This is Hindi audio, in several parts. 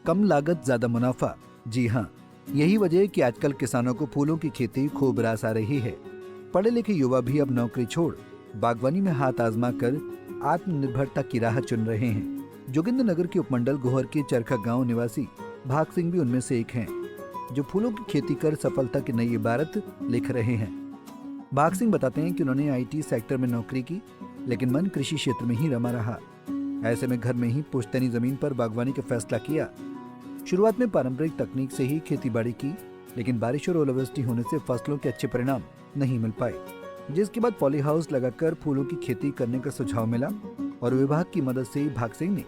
कम लागत ज्यादा मुनाफा। जी हाँ, यही वजह है कि आजकल किसानों को फूलों की खेती खूब रास आ रही है। पढ़े लिखे युवा भी अब नौकरी छोड़ बागवानी में हाथ आजमा कर आत्मनिर्भरता की राह चुन रहे हैं। जोगिंद्रनगर के उपमंडल गोहर के चरखा गांव निवासी भाग सिंह भी उनमें से एक हैं, जो फूलों की खेती कर सफलता की नई इबारत लिख रहे हैं। भाग सिंह बताते हैं कि उन्होंने आईटी सेक्टर में नौकरी की, लेकिन मन कृषि क्षेत्र में ही रमा रहा। ऐसे में घर में ही पुश्तैनी जमीन पर बागवानी का फैसला किया। शुरुआत में पारंपरिक तकनीक से ही खेतीबाड़ी की, लेकिन बारिश और ओलावृष्टि होने से फसलों के अच्छे परिणाम नहीं मिल पाए, जिसके बाद पॉली हाउस लगाकर फूलों की खेती करने का सुझाव मिला और विभाग की मदद से भाग सिंह ने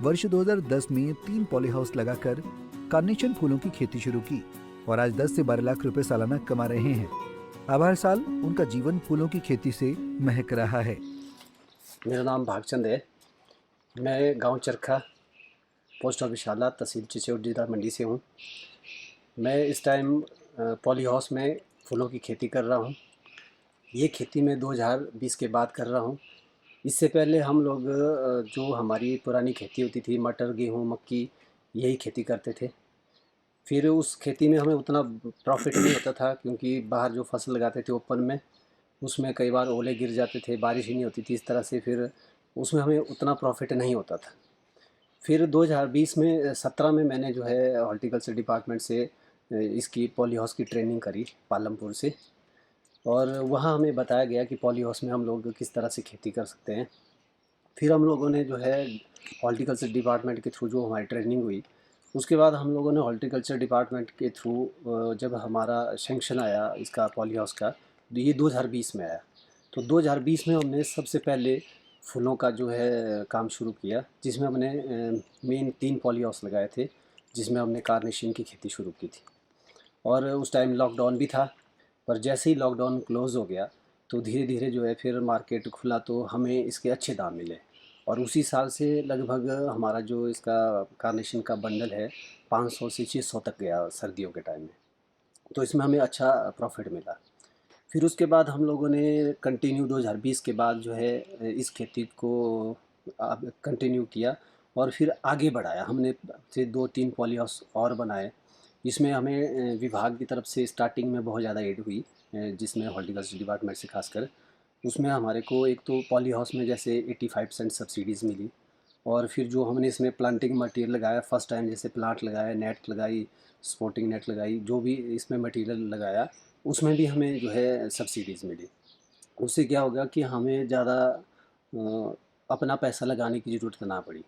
वर्ष 2010 में 3 पॉली हाउस लगाकर कार्नेशन फूलों की खेती शुरू की और आज 10 से 12 लाख रुपए सालाना कमा रहे हैं। अब हर साल उनका जीवन फूलों की खेती से महक रहा है। मेरा नाम भागचंद है। मैं गांव चरखा, पोस्ट ऑफिस शाला, तहसील चिचौड़, जिला मंडी से हूं। मैं इस टाइम पॉली हाउस में फूलों की खेती कर रहा हूं। ये खेती मैं 2020 के बाद कर रहा हूं। इससे पहले हम लोग जो हमारी पुरानी खेती होती थी, मटर, गेहूं, मक्की, यही खेती करते थे। फिर उस खेती में हमें उतना प्रॉफिट नहीं होता था, क्योंकि बाहर जो फसल लगाते थे ओपन में, उसमें कई बार ओले गिर जाते थे, बारिश ही नहीं होती थी इस तरह से, फिर उसमें हमें उतना प्रॉफिट नहीं होता था। फिर 2020 में 17 में मैंने जो है हॉर्टिकल्चर डिपार्टमेंट से इसकी पॉली हाउस की ट्रेनिंग करी पालमपुर से, और वहाँ हमें बताया गया कि पॉली हाउस में हम लोग किस तरह से खेती कर सकते हैं। फिर हम लोगों ने जो है हॉर्टिकल्चर डिपार्टमेंट के थ्रू जो हमारी ट्रेनिंग हुई, उसके बाद हम लोगों ने हॉर्टिकल्चर डिपार्टमेंट के थ्रू जब हमारा सेंक्शन आया इसका पॉली हाउस का, तो ये 2020 में आया। तो 2020 में हमने सबसे पहले फूलों का जो है काम शुरू किया, जिसमें हमने मेन 3 पॉली हाउस लगाए थे, जिसमें हमने कार्नेशन की खेती शुरू की थी। और उस टाइम लॉकडाउन भी था, पर जैसे ही लॉकडाउन क्लोज़ हो गया, तो धीरे धीरे जो है फिर मार्केट खुला, तो हमें इसके अच्छे दाम मिले। और उसी साल से लगभग हमारा जो इसका कार्नेशन का बंडल है 500 से 600 तक गया सर्दियों के टाइम में। तो इसमें हमें अच्छा प्रॉफिट मिला। फिर उसके बाद हम लोगों ने कंटिन्यू 2020 के बाद जो है इस खेती को कंटिन्यू किया और फिर आगे बढ़ाया। हमने फिर 2-3 पॉली हाउस और बनाए। इसमें हमें विभाग की तरफ से स्टार्टिंग में बहुत ज़्यादा एड हुई, जिसमें हॉर्टिकल्चर डिपार्टमेंट से खासकर। उसमें हमारे को एक तो पॉली हाउस में जैसे 85% सब्सिडीज़ मिली, और फिर जो हमने इसमें प्लांटिंग मटेरियल लगाया फर्स्ट टाइम, जैसे प्लांट लगाया, नेट लगाई, स्पोर्टिंग नेट लगाई, जो भी इसमें मटेरियल लगाया, उसमें भी हमें जो है सब्सिडीज़ मिली। उससे क्या होगा कि हमें ज़्यादा अपना पैसा लगाने की ज़रूरत ना पड़ी।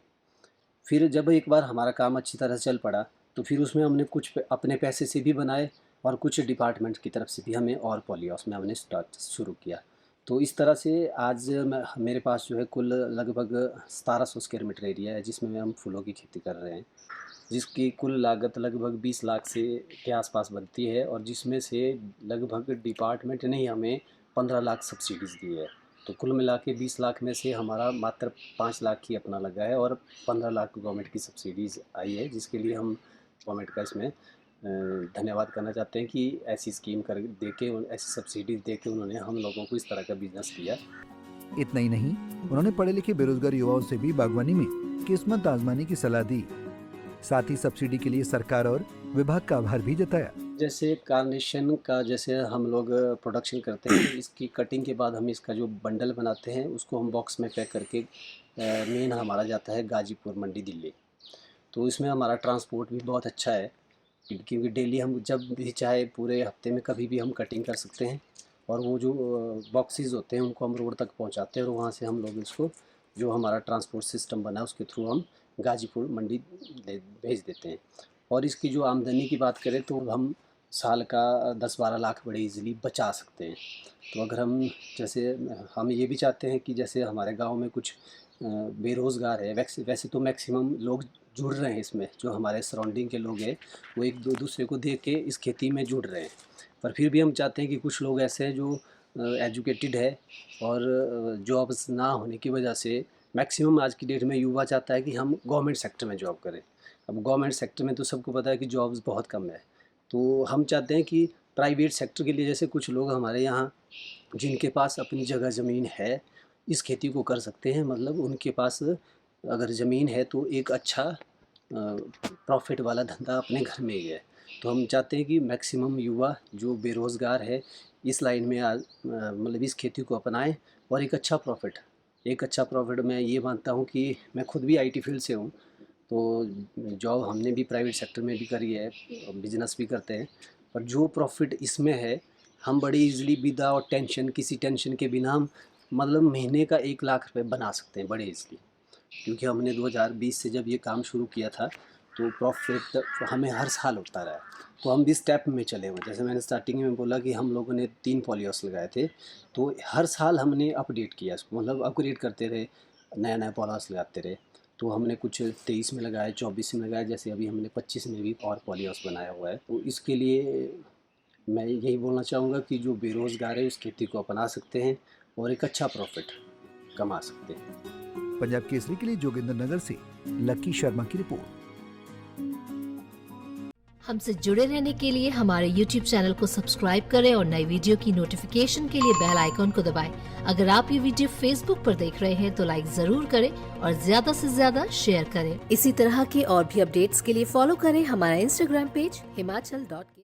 फिर जब एक बार हमारा काम अच्छी तरह चल पड़ा, तो फिर उसमें हमने कुछ अपने पैसे से भी बनाए और कुछ डिपार्टमेंट की तरफ से भी हमें और पॉली हाउस में हमने स्टार्ट शुरू किया। तो इस तरह से आज मेरे पास जो है कुल लगभग 1700 स्क्वायर मीटर एरिया है, जिसमें हम फूलों की खेती कर रहे हैं, जिसकी कुल लागत लगभग 20 लाख से के आसपास बनती है, और जिसमें से लगभग डिपार्टमेंट ने ही हमें 15 लाख सब्सिडीज़ दी है। तो कुल मिला के 20 लाख में से हमारा मात्र 5 लाख ही अपना लगा है, और 15 लाख गवर्नमेंट की सब्सिडीज़ आई है, जिसके लिए हम गवर्नमेंट का इसमें धन्यवाद करना चाहते हैं कि ऐसी स्कीम कर दे के, ऐसी सब्सिडीज़ दे के उन्होंने हम लोगों को इस तरह का बिजनेस किया। इतना ही नहीं, उन्होंने पढ़े लिखे बेरोजगार युवाओं से भी बागवानी में किस्मत आजमाने की सलाह दी। साथ ही सब्सिडी के लिए सरकार और विभाग का आभार भी जताया। जैसे कार्नेशन का जैसे हम लोग प्रोडक्शन करते हैं, तो इसकी कटिंग के बाद हम इसका जो बंडल बनाते हैं, उसको हम बॉक्स में पैक करके मेन हमारा जाता है गाजीपुर, मंडी, दिल्ली। तो इसमें हमारा ट्रांसपोर्ट भी बहुत अच्छा है, क्योंकि डेली हम जब भी चाहे पूरे हफ्ते में कभी भी हम कटिंग कर सकते हैं, और वो जो बॉक्सेस होते हैं उनको हम रोड तक पहुंचाते हैं, और वहाँ से हम लोग इसको जो हमारा ट्रांसपोर्ट सिस्टम बना है उसके थ्रू हम गाजीपुर, मंडी भेज देते हैं। और इसकी जो आमदनी की बात करें, तो हम साल का 10-12 लाख बड़े इजीली बचा सकते हैं। तो अगर हम जैसे हम ये भी चाहते हैं कि जैसे हमारे गांव में कुछ बेरोज़गार है, वैसे तो मैक्सिमम लोग जुड़ रहे हैं इसमें, जो हमारे सराउंडिंग के लोग हैं वो एक दूसरे को देख के इस खेती में जुड़ रहे हैं। पर फिर भी हम चाहते हैं कि कुछ लोग ऐसे हैं जो एजुकेटेड है, और जॉब्स ना होने की वजह से मैक्सिमम आज की डेट में युवा चाहता है कि हम गवर्नमेंट सेक्टर में जॉब करें। अब गवर्नमेंट सेक्टर में तो सबको पता है कि जॉब्स बहुत कम है, तो हम चाहते हैं कि प्राइवेट सेक्टर के लिए, जैसे कुछ लोग हमारे यहाँ जिनके पास अपनी जगह ज़मीन है, इस खेती को कर सकते हैं। मतलब उनके पास अगर ज़मीन है तो एक अच्छा प्रॉफिट वाला धंधा अपने घर में ही है। तो हम चाहते हैं कि मैक्सिमम युवा जो बेरोज़गार है इस लाइन में मतलब इस खेती को अपनाएं और एक अच्छा प्रॉफिट मैं ये मानता हूँ कि मैं खुद भी आईटी फील्ड से हूँ, तो जॉब हमने भी प्राइवेट सेक्टर में भी करी है, बिजनेस भी करते हैं, पर जो प्रॉफिट इसमें है हम बड़े इजीली विदाउट टेंशन, किसी टेंशन के बिना हम मतलब महीने का 1 लाख रुपए बना सकते हैं बड़े इजीली। क्योंकि हमने 2020 से जब ये काम शुरू किया था तो प्रॉफिट हमें हर साल होता रहा है। तो हम भी स्टेप में चले हुए, जैसे मैंने स्टार्टिंग में बोला कि हम लोगों ने 3 पॉलीहाउस लगाए थे, तो हर साल हमने अपडेट किया इसको, मतलब अपग्रेड करते रहे, नया नया पॉलीहाउस लगाते रहे। तो हमने कुछ 23 में लगाया, 24 में लगाया, जैसे अभी हमने 25 में भी और पॉलीहाउस बनाया हुआ है। तो इसके लिए मैं यही बोलना चाहूँगा कि जो बेरोज़गार है उस खेती को अपना सकते हैं और एक अच्छा प्रॉफिट कमा सकते हैं। पंजाब केसरी के लिए जोगिंदर नगर से लकी शर्मा की रिपोर्ट। हमसे जुड़े रहने के लिए हमारे YouTube चैनल को सब्सक्राइब करें और नई वीडियो की नोटिफिकेशन के लिए बेल आइकॉन को दबाएं। अगर आप ये वीडियो Facebook पर देख रहे हैं तो लाइक जरूर करें और ज्यादा से ज्यादा शेयर करें। इसी तरह के और भी अपडेट्स के लिए फॉलो करें हमारा Instagram पेज himachal.ke।